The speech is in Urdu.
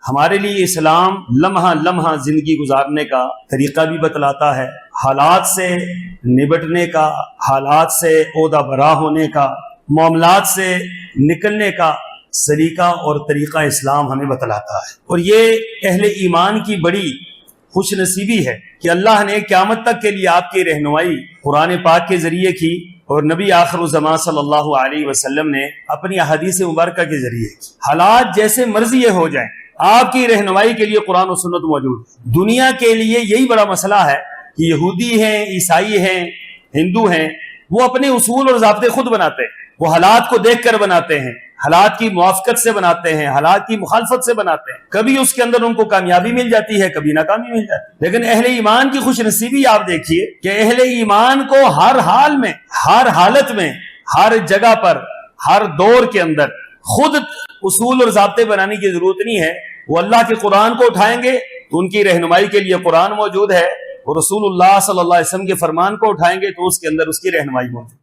ہمارے لیے اسلام لمحہ لمحہ زندگی گزارنے کا طریقہ بھی بتلاتا ہے، حالات سے نبٹنے کا، حالات سے عہدہ برا ہونے کا، معاملات سے نکلنے کا سلیقہ اور طریقہ اسلام ہمیں بتلاتا ہے۔ اور یہ اہل ایمان کی بڑی خوش نصیبی ہے کہ اللہ نے قیامت تک کے لیے آپ کی رہنمائی قرآن پاک کے ذریعے کی، اور نبی آخر الزمان صلی اللہ علیہ وسلم نے اپنی احادیث مبارکہ کے ذریعے کی۔ حالات جیسے مرضی ہو جائیں، آپ کی رہنمائی کے لیے قرآن و سنت موجود ہے۔ دنیا کے لیے یہی بڑا مسئلہ ہے کہ یہودی ہیں، عیسائی ہیں، ہندو ہیں، وہ اپنے اصول اور ضابطے خود بناتے ہیں، وہ حالات کو دیکھ کر بناتے ہیں، حالات کی موافقت سے بناتے ہیں، حالات کی مخالفت سے بناتے ہیں، کبھی اس کے اندر ان کو کامیابی مل جاتی ہے، کبھی ناکامی مل جاتی ہے۔ لیکن اہل ایمان کی خوش نصیبی آپ دیکھیے کہ اہل ایمان کو ہر حال میں، ہر حالت میں، ہر جگہ پر، ہر دور کے اندر خود اصول اور ضابطے بنانے کی ضرورت نہیں ہے۔ وہ اللہ کے قرآن کو اٹھائیں گے تو ان کی رہنمائی کے لیے قرآن موجود ہے، اور رسول اللہ صلی اللہ علیہ وسلم کے فرمان کو اٹھائیں گے تو اس کے اندر اس کی رہنمائی موجود ہے۔